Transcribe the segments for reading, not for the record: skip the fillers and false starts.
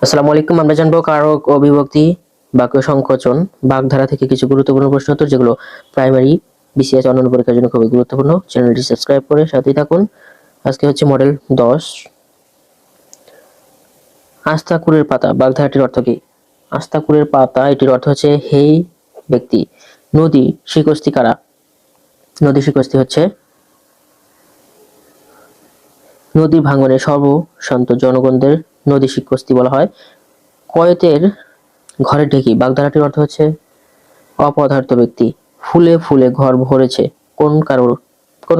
আসসালামু আলাইকুম। আমরা জানবো কারক ও বিভক্তি, বাক্য সংকোচন, বাগধারা থেকে কিছু গুরুত্বপূর্ণ প্রশ্ন উত্তর যেগুলো প্রাইমারি, বিসিএস অন্যান্য পরীক্ষার জন্য খুবই গুরুত্বপূর্ণ। চ্যানেলটি সাবস্ক্রাইব করে সাথেই থাকুন। আজকে হচ্ছে মডেল 10। আস্থা কুড়ের পাতা, বাগধারাটির অর্থ কি? আস্থা কুড়ের পাতা, এটির অর্থ হচ্ছে হেই ব্যক্তি। নদী শিকস্তি কারা? নদী শিকস্তি হচ্ছে নদী ভাঙনে সর্বশান্ত জনগণদের নদী শিকস্তি বলা হয়। কয়েতের ঘরের ঢেকি, বাগধারাটির অর্থ হচ্ছে অপদার্থ ব্যক্তি। ফুলে ফুলে ঘর ভরেছে, কোন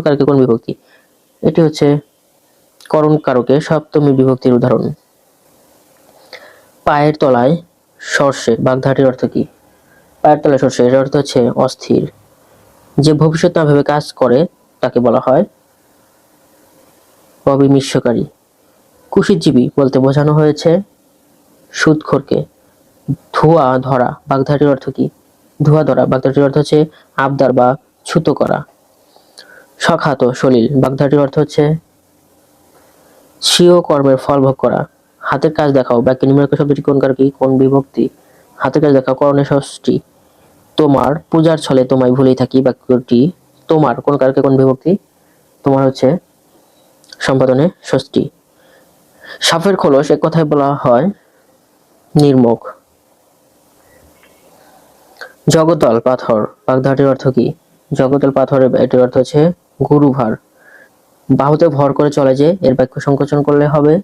কারকে কোন বিভক্তি? এটি হচ্ছে করণ কারকে সপ্তমী বিভক্তির উদাহরণ। পায়ের তলায় সর্ষে, বাগধারাটির অর্থ কি? পায়ের তলায় সর্ষে, এর অর্থ হচ্ছে অস্থির। যে ভবিষ্যৎ না ভেবে কাজ করে তাকে বলা হয় অবিমিষ্যকারী। কুশীজীবী বলতে বোঝানো হয়েছে সুদখোরকে। ধোঁয়া ধরা, বাগধারাটির অর্থ কি? ধোঁয়া ধরা, বাগধারাটির অর্থ হচ্ছে আবদার বা ছুতো করা। সখাত সলিল, বাগধারাটির অর্থ হচ্ছে স্বীয় কর্মের ফল ভোগ করা। হাতের কাজ দেখাও, বাক্যে নিম্নলিখিত শব্দটি কোন কারকে কোন বিভক্তি? হাতের কাজ দেখাও করণে ষষ্ঠী। তোমার পূজার ছলে তোমায় ভুলেই থাকি, বাক্যটি তোমার কোন কারকে কোন বিভক্তি? তোমার হচ্ছে সম্পাদনে ষষ্ঠী। সাপের খোলস, এক কথায় বলা হয় নির্মুখ। জগতল পাথর, বাগধারাটির অর্থ কি? জগতল পাথরের এটির অর্থ হচ্ছে গুরুভার। বাহুতে ভর করে চলে যে, এর বাক্য সংকোচন করলে হবে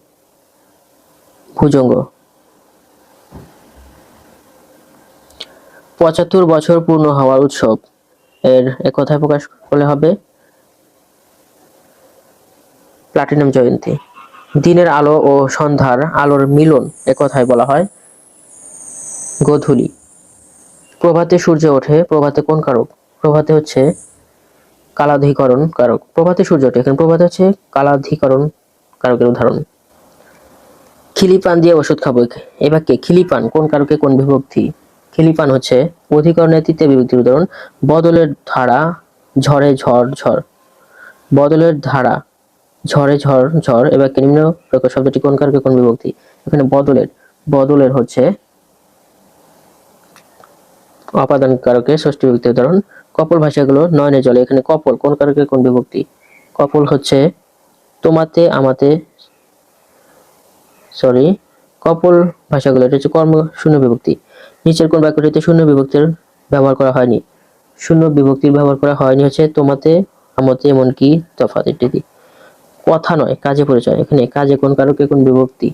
ভুজঙ্গ। ৭৫ বছর পূর্ণ হওয়ার উৎসব, এর এক কথায় প্রকাশ করলে হবে প্লাটিনাম জয়ন্তী। দিনের আলো ও সন্ধ্যার আলোর মিলন, এক কথায় বলা হয় গোধূলি। প্রভাতে সূর্য ওঠে, প্রভাতে কোন কারক? প্রভাতে হচ্ছে কালাধিকরণ কারক। প্রভাতে সূর্য ওঠে, এখানে প্রভাতে হচ্ছে কালাধিকরণ কারকের উদাহরণ। খিলিপান দিয়ে ওষুধ খাবো, এ বাক্যে খিলিপান কোন কারকে কোন বিভক্তি? খিলিপান হচ্ছে অধিকরণের তৃতীয় বিভক্তির উদাহরণ। বদলের ধারা ঝড়ে ঝড় ঝড়, বদলের ধারা ঝড়ে ঝড় ঝড়, এ বাক্যে নিম্ন প্রকার শব্দটি কোন কারকে কোন বিভক্তি? এখানে বদলের হচ্ছে অপাদান কারকে ষষ্ঠী বিভক্তি উদাহরণ। কপল ভাষাগুলো নয়নে জলে, এখানে কপল কোন কারকে কোন বিভক্তি? কপল হচ্ছে তোমাতে আমাতে কপল ভাষাগুলো, এটা হচ্ছে কর্ম শূন্য বিভক্তি। নিচের কোন বাক্যটিতে শূন্য বিভক্তির ব্যবহার করা হয়নি? শূন্য বিভক্তির ব্যবহার করা হয়নি হচ্ছে তোমাতে আমাতে এমনকি তফাৎ ইত্যাদি। কথা নয় কাজে পরিচয়, এখানে কাজে কোন কারকে কোন বিভক্তি?